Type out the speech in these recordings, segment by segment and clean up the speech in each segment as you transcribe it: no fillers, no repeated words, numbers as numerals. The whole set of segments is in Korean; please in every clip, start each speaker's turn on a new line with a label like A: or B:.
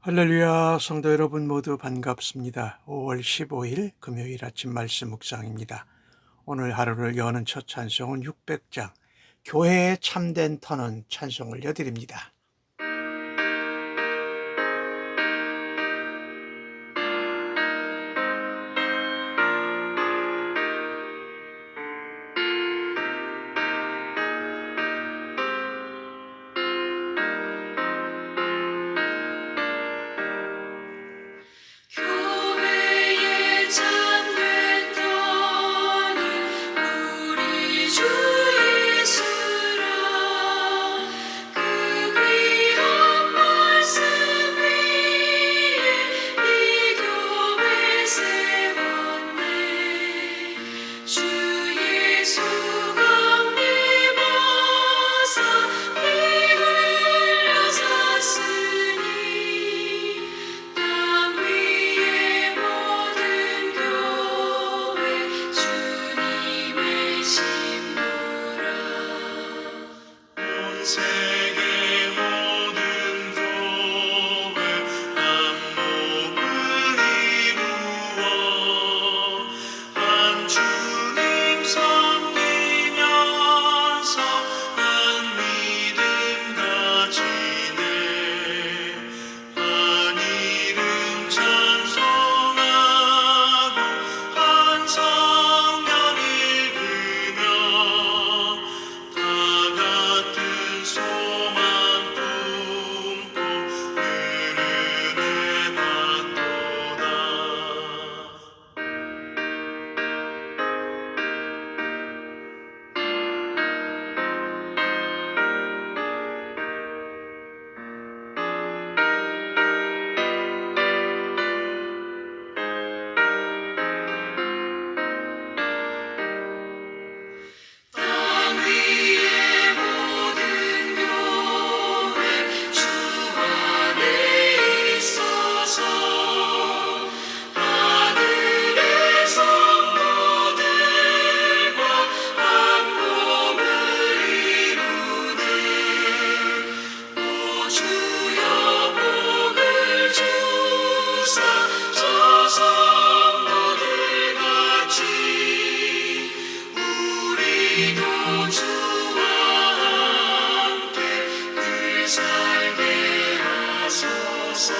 A: 할렐루야, 성도 여러분 모두 반갑습니다. 5월 15일 금요일 아침 말씀 묵상입니다. 오늘 하루를 여는 첫 찬송은 600장 교회의 참된 터는 찬송을 여드립니다.
B: 교회의 참된 터는 우리 주 예수라. 그 귀한 말씀 위에 이 교회 세웠네. 주 예수 강림하사 피 흘려 샀으니 땅 위의 모든 교회 주님의 신부라. 온 세계 모든 교회 한 몸을 이루어 한 주님 섬기면서 한 믿음 가지네. 한 이름 찬송하고 한 성경 읽으며 다 같은 소망 품고 은혜 받도다. 땅 위의 모든 교회 주 안에 있어서 하늘의 성도들과 한 몸을 이루네. 오 주여 복을 주사 저 성도들 같이 우리도 주와 함께 늘 살게 하소서.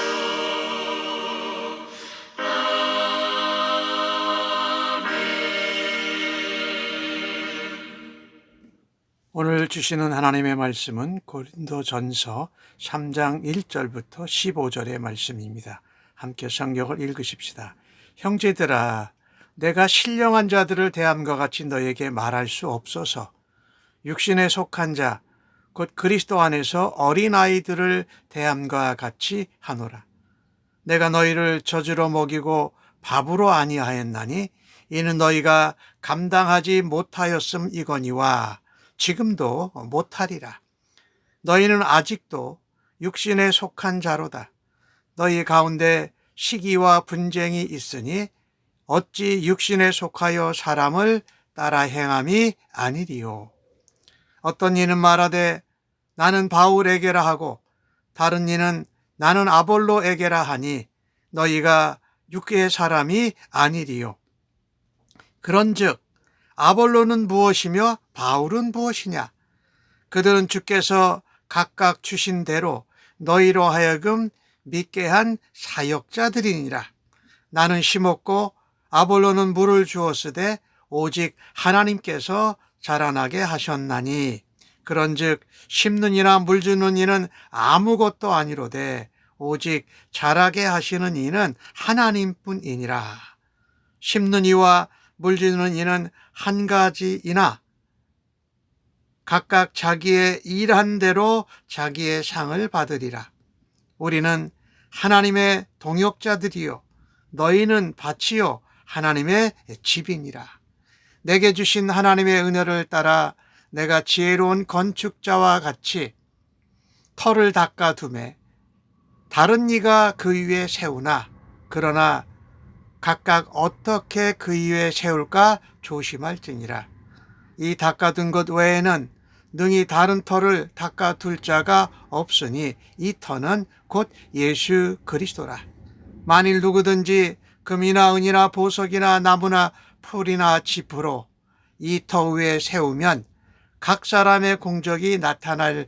A: 오늘 주시는 하나님의 말씀은 고린도전서 3장 1절부터 15절의 말씀입니다. 함께 성경을 읽으십시다. 형제들아, 내가 신령한 자들을 대함과 같이 너에게 말할 수 없어서 육신에 속한 자, 곧 그리스도 안에서 어린아이들을 대함과 같이 하노라. 내가 너희를 젖으로 먹이고 밥으로 아니하였나니 이는 너희가 감당하지 못하였음이거니와 지금도 못하리라. 너희는 아직도 육신에 속한 자로다. 너희 가운데 시기와 분쟁이 있으니 어찌 육신에 속하여 사람을 따라 행함이 아니리요. 어떤 이는 말하되 나는 바울에게라 하고 다른 이는 나는 아볼로에게라 하니 너희가 육의 사람이 아니리요. 그런즉 아볼로는 무엇이며 바울은 무엇이냐? 그들은 주께서 각각 주신 대로 너희로 하여금 믿게 한 사역자들이니라. 나는 심었고 아볼로는 물을 주었으되 오직 하나님께서 자라나게 하셨나니 그런즉 심는 이나 물 주는 이는 아무것도 아니로되 오직 자라게 하시는 이는 하나님뿐이니라. 심는 이와 물 주는 이는 한 가지이나 각각 자기의 일한 대로 자기의 상을 받으리라. 우리는 하나님의 동역자들이요 너희는 밭이요 하나님의 집이니라. 내게 주신 하나님의 은혜를 따라 내가 지혜로운 건축자와 같이 터를 닦아두매 다른 이가 그 위에 세우나 그러나 각각 어떻게 그 위에 세울까 조심할지니라. 이 닦아둔 것 외에는 능히 다른 터를 닦아둘 자가 없으니 이 터는 곧 예수 그리스도라. 만일 누구든지 금이나 은이나 보석이나 나무나 풀이나 짚으로 이 터 위에 세우면 각 사람의 공적이 나타날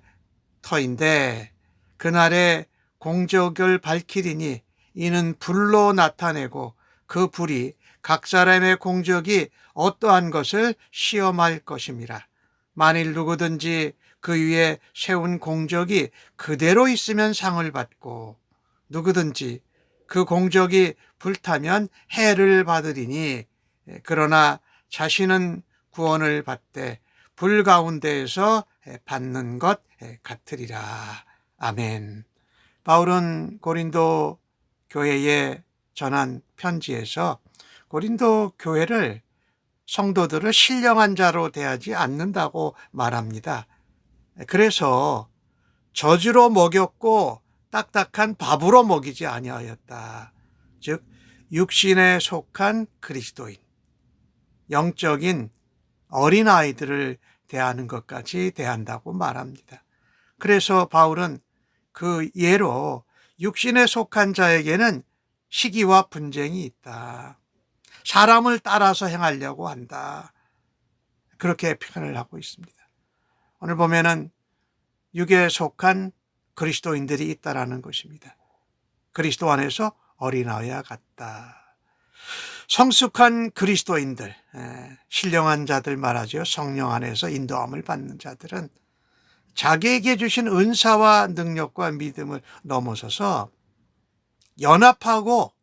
A: 터인데 그날에 공적을 밝히리니 이는 불로 나타내고 그 불이 각 사람의 공적이 어떠한 것을 시험할 것임이라. 만일 누구든지 그 위에 세운 공적이 그대로 있으면 상을 받고 누구든지 그 공적이 불타면 해를 받으리니 그러나 자신은 구원을 받되 불 가운데에서 받는 것 같으리라. 아멘. 바울은 고린도 교회에 전한 편지에서 고린도 교회를 성도들을 신령한 자로 대하지 않는다고 말합니다. 그래서 저주로 먹였고 딱딱한 밥으로 먹이지 아니하였다. 즉 육신에 속한 그리스도인, 영적인 어린아이들을 대하는 것까지 대한다고 말합니다. 그래서 바울은 그 예로 육신에 속한 자에게는 시기와 분쟁이 있다. 사람을 따라서 행하려고 한다. 그렇게 표현을 하고 있습니다. 오늘 보면은 육에 속한 그리스도인들이 있다라는 것입니다. 그리스도 안에서 어린아이와 같다. 성숙한 그리스도인들, 신령한 자들 말하죠. 성령 안에서 인도함을 받는 자들은 자기에게 주신 은사와 능력과 믿음을 넘어서서 연합하고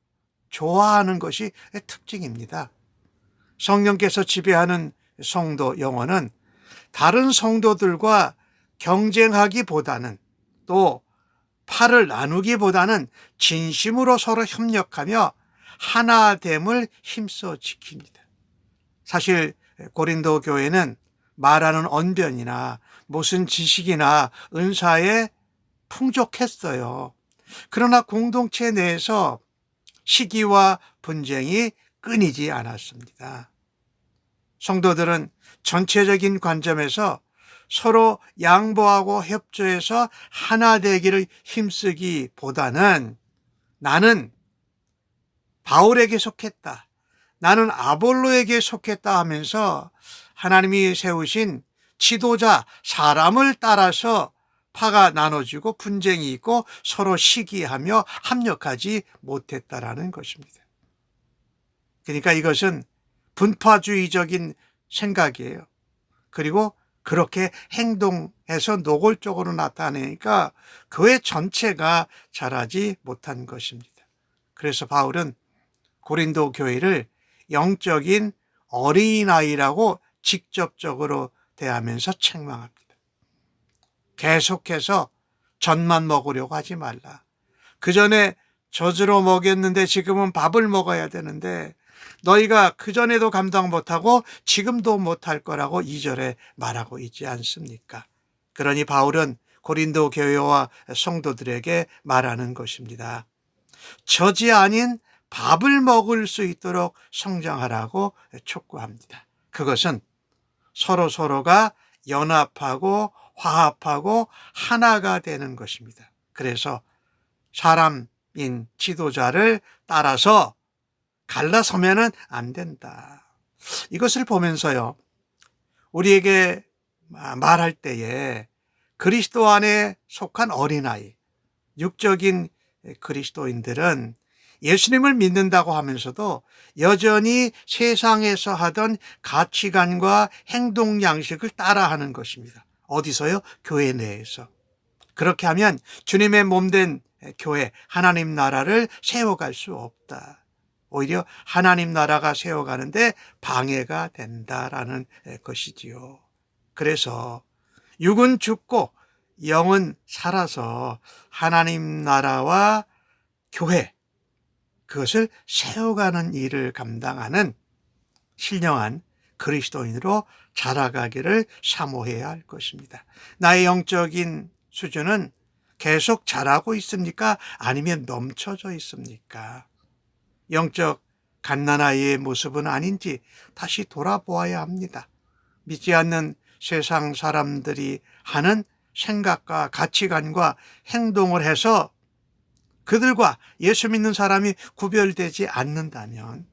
A: 좋아하는 것이 특징입니다. 성령께서 지배하는 성도 영혼은 다른 성도들과 경쟁하기보다는 또 팔을 나누기보다는 진심으로 서로 협력하며 하나됨을 힘써 지킵니다. 사실 고린도 교회는 말하는 언변이나 무슨 지식이나 은사에 풍족했어요. 그러나 공동체 내에서 시기와 분쟁이 끊이지 않았습니다. 성도들은 전체적인 관점에서 서로 양보하고 협조해서 하나 되기를 힘쓰기보다는 나는 바울에게 속했다, 나는 아볼로에게 속했다 하면서 하나님이 세우신 지도자, 사람을 따라서 파가 나눠지고 분쟁이 있고 서로 시기하며 합력하지 못했다라는 것입니다. 그러니까 이것은 분파주의적인 생각이에요. 그리고 그렇게 행동해서 노골적으로 나타내니까 교회 전체가 자라지 못한 것입니다. 그래서 바울은 고린도 교회를 영적인 어린아이라고 직접적으로 대하면서 책망합니다. 계속해서 젖만 먹으려고 하지 말라. 그 전에 젖으로 먹였는데 지금은 밥을 먹어야 되는데 너희가 그전에도 감당 못하고 지금도 못할 거라고 2절에 말하고 있지 않습니까? 그러니 바울은 고린도 교회와 성도들에게 말하는 것입니다. 젖이 아닌 밥을 먹을 수 있도록 성장하라고 촉구합니다. 그것은 서로가 연합하고 화합하고 하나가 되는 것입니다. 그래서 사람인 지도자를 따라서 갈라서면은 안 된다. 이것을 보면서요, 우리에게 말할 때에 그리스도 안에 속한 어린아이, 육적인 그리스도인들은 예수님을 믿는다고 하면서도 여전히 세상에서 하던 가치관과 행동 양식을 따라하는 것입니다. 어디서요? 교회 내에서. 그렇게 하면 주님의 몸된 교회, 하나님 나라를 세워갈 수 없다. 오히려 하나님 나라가 세워가는데 방해가 된다라는 것이지요. 그래서 육은 죽고 영은 살아서 하나님 나라와 교회, 그것을 세워가는 일을 감당하는 신령한 그리스도인으로 자라가기를 사모해야 할 것입니다. 나의 영적인 수준은 계속 자라고 있습니까? 아니면 넘쳐져 있습니까? 영적 갓난아이의 모습은 아닌지 다시 돌아보아야 합니다. 믿지 않는 세상 사람들이 하는 생각과 가치관과 행동을 해서 그들과 예수 믿는 사람이 구별되지 않는다면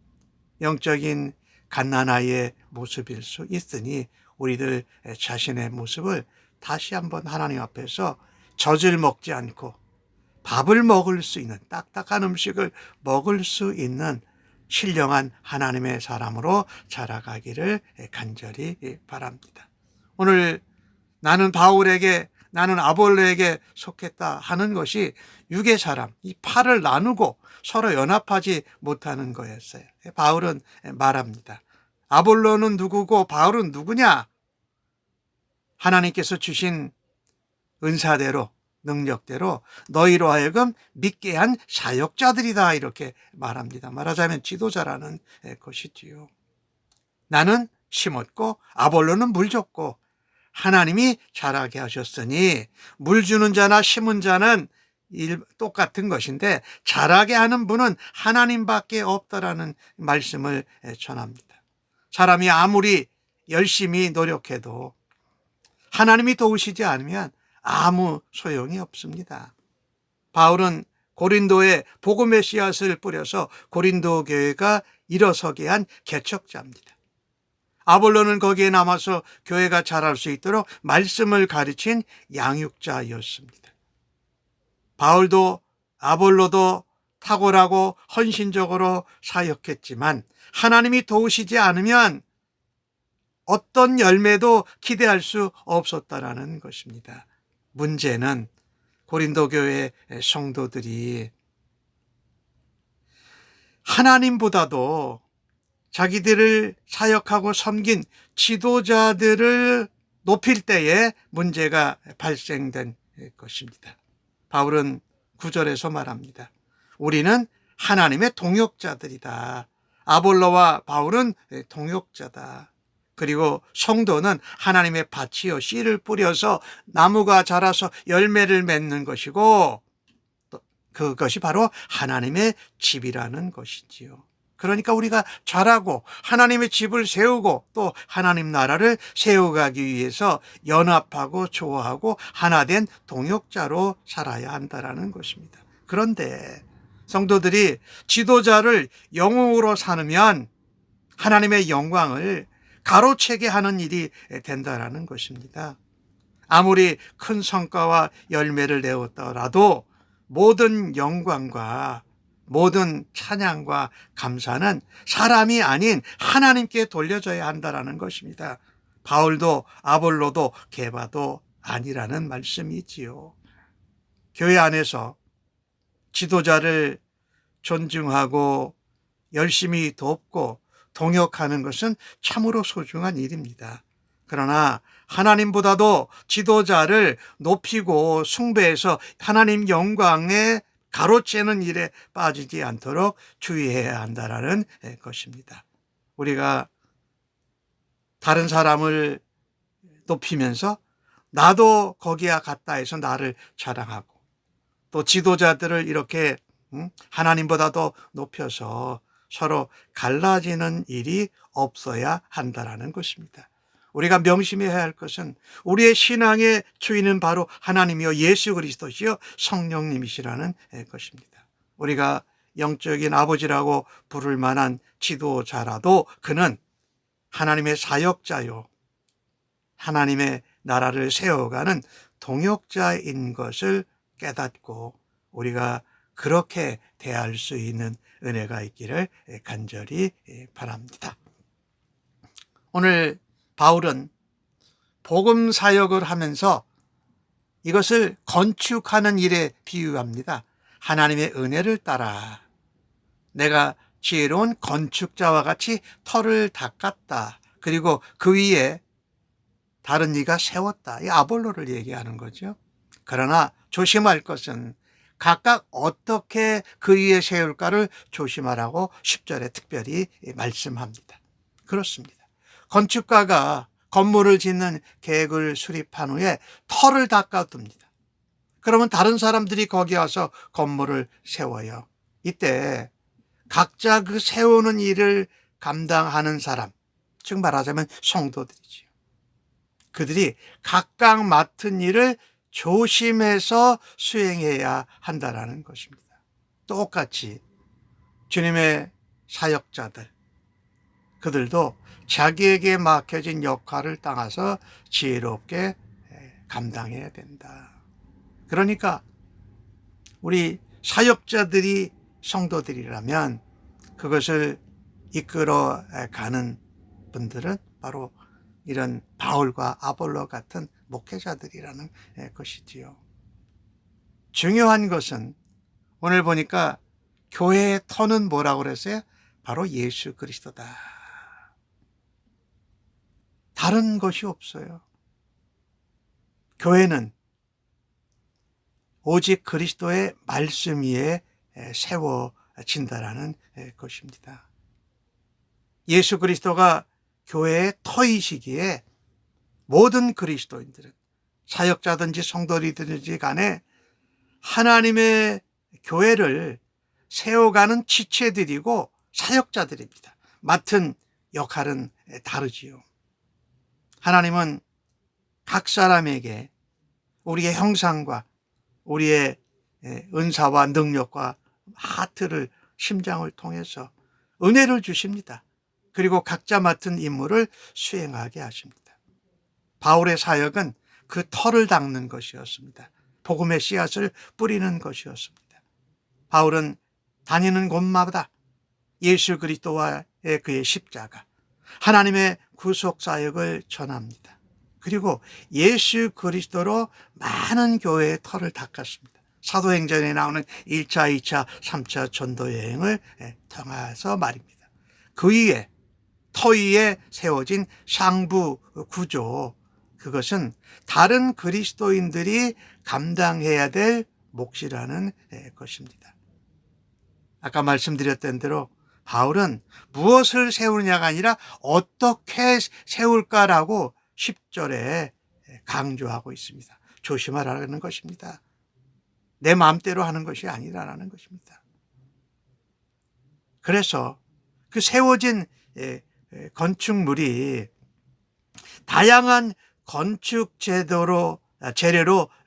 A: 영적인 갓난아이의 모습일 수 있으니 우리들 자신의 모습을 다시 한번 하나님 앞에서 젖을 먹지 않고 밥을 먹을 수 있는, 딱딱한 음식을 먹을 수 있는 신령한 하나님의 사람으로 자라가기를 간절히 바랍니다. 오늘 나는 바울에게, 나는 아볼로에게 속했다 하는 것이 육의 사람, 이 팔을 나누고 서로 연합하지 못하는 거였어요. 바울은 말합니다. 아볼로는 누구고 바울은 누구냐? 하나님께서 주신 은사대로, 능력대로 너희로 하여금 믿게 한 사역자들이다, 이렇게 말합니다. 말하자면 지도자라는 것이지요. 나는 심었고 아볼로는 물 줬고 하나님이 자라게 하셨으니 물 주는 자나 심은 자는 똑같은 것인데 자라게 하는 분은 하나님밖에 없다라는 말씀을 전합니다. 사람이 아무리 열심히 노력해도 하나님이 도우시지 않으면 아무 소용이 없습니다. 바울은 고린도에 복음의 씨앗을 뿌려서 고린도 교회가 일어서게 한 개척자입니다. 아볼로는 거기에 남아서 교회가 자랄 수 있도록 말씀을 가르친 양육자였습니다. 바울도 아볼로도 탁월하고 헌신적으로 사역했지만 하나님이 도우시지 않으면 어떤 열매도 기대할 수 없었다라는 것입니다. 문제는 고린도 교회 성도들이 하나님보다도 자기들을 사역하고 섬긴 지도자들을 높일 때에 문제가 발생된 것입니다. 바울은 9절에서 말합니다. 우리는 하나님의 동역자들이다. 아볼로와 바울은 동역자다. 그리고 성도는 하나님의 밭이요 씨를 뿌려서 나무가 자라서 열매를 맺는 것이고 그것이 바로 하나님의 집이라는 것이지요. 그러니까 우리가 자라고 하나님의 집을 세우고 또 하나님 나라를 세워가기 위해서 연합하고 조화하고 하나된 동역자로 살아야 한다는 것입니다. 그런데 성도들이 지도자를 영웅으로 삼으면 하나님의 영광을 가로채게 하는 일이 된다는 것입니다. 아무리 큰 성과와 열매를 내었더라도 모든 영광과 모든 찬양과 감사는 사람이 아닌 하나님께 돌려줘야 한다는 것입니다. 바울도 아볼로도 게바도 아니라는 말씀이지요. 교회 안에서 지도자를 존중하고 열심히 돕고 동역하는 것은 참으로 소중한 일입니다. 그러나 하나님보다도 지도자를 높이고 숭배해서 하나님 영광에 가로채는 일에 빠지지 않도록 주의해야 한다는 것입니다. 우리가 다른 사람을 높이면서 나도 거기야 갔다 해서 나를 자랑하고 또 지도자들을 이렇게 하나님보다도 높여서 서로 갈라지는 일이 없어야 한다는 것입니다. 우리가 명심해야 할 것은 우리의 신앙의 주인은 바로 하나님이요 예수 그리스도시요 성령님이시라는 것입니다. 우리가 영적인 아버지라고 부를 만한 지도자라도 그는 하나님의 사역자요 하나님의 나라를 세워가는 동역자인 것을 깨닫고 우리가 그렇게 대할 수 있는 은혜가 있기를 간절히 바랍니다. 오늘 바울은 복음 사역을 하면서 이것을 건축하는 일에 비유합니다. 하나님의 은혜를 따라 내가 지혜로운 건축자와 같이 터를 닦았다. 그리고 그 위에 다른 이가 세웠다. 이 아볼로를 얘기하는 거죠. 그러나 조심할 것은 각각 어떻게 그 위에 세울까를 조심하라고 10절에 특별히 말씀합니다. 그렇습니다. 건축가가 건물을 짓는 계획을 수립한 후에 터를 닦아둡니다. 그러면 다른 사람들이 거기 와서 건물을 세워요. 이때 각자 그 세우는 일을 감당하는 사람, 즉 말하자면 성도들이지요. 그들이 각각 맡은 일을 조심해서 수행해야 한다라는 것입니다. 똑같이 주님의 사역자들, 그들도 자기에게 맡겨진 역할을 따라서 지혜롭게 감당해야 된다. 그러니까 우리 사역자들이 성도들이라면 그것을 이끌어가는 분들은 바로 이런 바울과 아볼로 같은 목회자들이라는 것이지요. 중요한 것은 오늘 보니까 교회의 터는 뭐라고 그랬어요? 바로 예수 그리스도다. 다른 것이 없어요. 교회는 오직 그리스도의 말씀 위에 세워진다라는 것입니다. 예수 그리스도가 교회의 터이시기에 모든 그리스도인들은 사역자든지 성도들이든지 간에 하나님의 교회를 세워가는 지체들이고 사역자들입니다. 맡은 역할은 다르지요. 하나님은 각 사람에게 우리의 형상과 우리의 은사와 능력과 하트를, 심장을 통해서 은혜를 주십니다. 그리고 각자 맡은 임무를 수행하게 하십니다. 바울의 사역은 그 터를 닦는 것이었습니다. 복음의 씨앗을 뿌리는 것이었습니다. 바울은 다니는 곳마다 예수 그리스도와의 그의 십자가, 하나님의 구속 사역을 전합니다. 그리고 예수 그리스도로 많은 교회의 터를 닦았습니다. 사도행전에 나오는 1차, 2차, 3차 전도 여행을 통해서 말입니다. 그 위에 터 위에 세워진 상부 구조, 그것은 다른 그리스도인들이 감당해야 될 몫이라는 것입니다. 아까 말씀드렸던 대로 바울은 무엇을 세우느냐가 아니라 어떻게 세울까라고 10절에 강조하고 있습니다. 조심하라는 것입니다. 내 마음대로 하는 것이 아니라는 것입니다. 그래서 그 세워진 건축물이 다양한 건축 재료로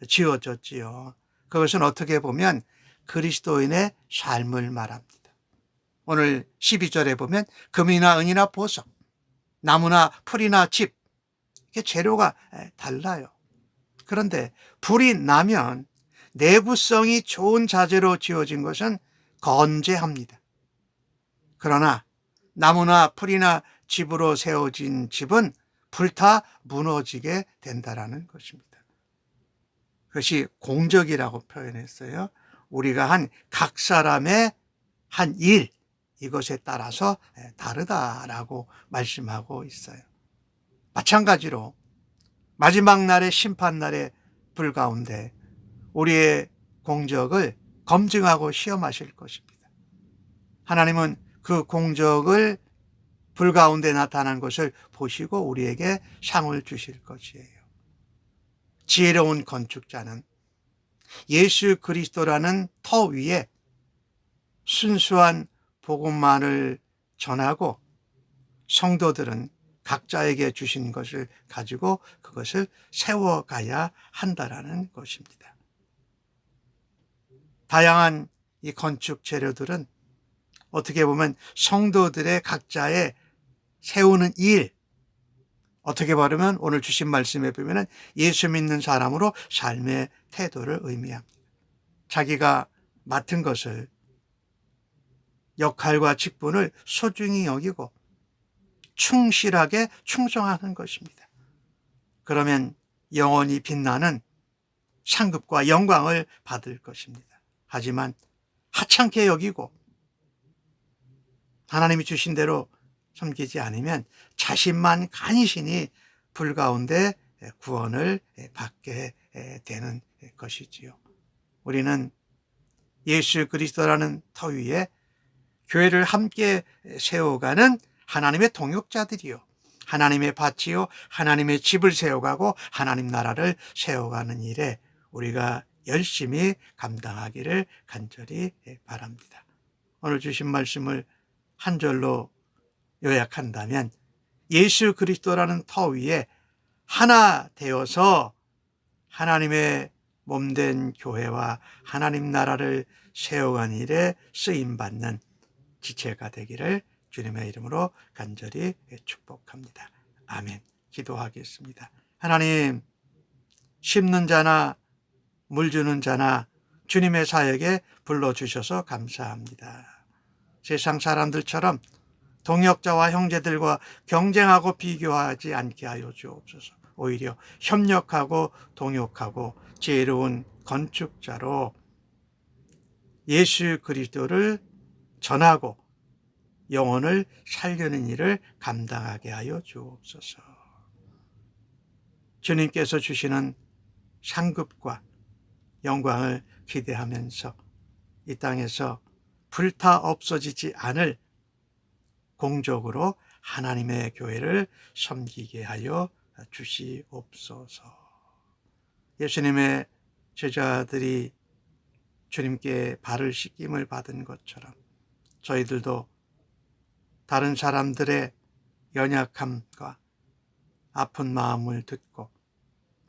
A: 지어졌지요. 그것은 어떻게 보면 그리스도인의 삶을 말합니다. 오늘 12절에 보면 금이나 은이나 보석, 나무나 풀이나 집, 이게 재료가 달라요. 그런데 불이 나면 내구성이 좋은 자재로 지어진 것은 건재합니다. 그러나 나무나 풀이나 집으로 세워진 집은 불타 무너지게 된다라는 것입니다. 그것이 공적이라고 표현했어요. 우리가 한 각 사람의 한 일, 이것에 따라서 다르다라고 말씀하고 있어요. 마찬가지로 마지막 날의 심판날의 불 가운데 우리의 공적을 검증하고 시험하실 것입니다. 하나님은 그 공적을 불 가운데 나타난 것을 보시고 우리에게 상을 주실 것이에요. 지혜로운 건축자는 예수 그리스도라는 터 위에 순수한 복음만을 전하고 성도들은 각자에게 주신 것을 가지고 그것을 세워가야 한다라는 것입니다. 다양한 이 건축 재료들은 어떻게 보면 성도들의 각자의 세우는 일, 어떻게 말하면 오늘 주신 말씀에 보면 예수 믿는 사람으로 삶의 태도를 의미합니다. 자기가 맡은 것을, 역할과 직분을 소중히 여기고 충실하게 충성하는 것입니다. 그러면 영원히 빛나는 상급과 영광을 받을 것입니다. 하지만 하찮게 여기고 하나님이 주신 대로 섬기지 않으면 자신만 간신히 불 가운데 구원을 받게 되는 것이지요. 우리는 예수 그리스도라는 터 위에 교회를 함께 세워가는 하나님의 동역자들이요, 하나님의 밭이요, 하나님의 집을 세워가고 하나님 나라를 세워가는 일에 우리가 열심히 감당하기를 간절히 바랍니다. 오늘 주신 말씀을 한 절로 요약한다면 예수 그리스도라는 터 위에 하나 되어서 하나님의 몸된 교회와 하나님 나라를 세워가는 일에 쓰임받는 지체가 되기를 주님의 이름으로 간절히 축복합니다. 아멘. 기도하겠습니다. 하나님, 심는 자나 물 주는 자나 주님의 사역에 불러주셔서 감사합니다. 세상 사람들처럼 동역자와 형제들과 경쟁하고 비교하지 않게 하여 주옵소서. 오히려 협력하고 동역하고 지혜로운 건축자로 예수 그리스도를 전하고 영혼을 살리는 일을 감당하게 하여 주옵소서. 주님께서 주시는 상급과 영광을 기대하면서 이 땅에서 불타 없어지지 않을 공적으로 하나님의 교회를 섬기게 하여 주시옵소서. 예수님의 제자들이 주님께 발을 씻김을 받은 것처럼 저희들도 다른 사람들의 연약함과 아픈 마음을 듣고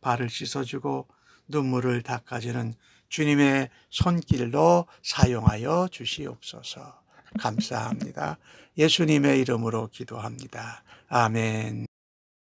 A: 발을 씻어주고 눈물을 닦아주는 주님의 손길로 사용하여 주시옵소서. 감사합니다. 예수님의 이름으로 기도합니다. 아멘.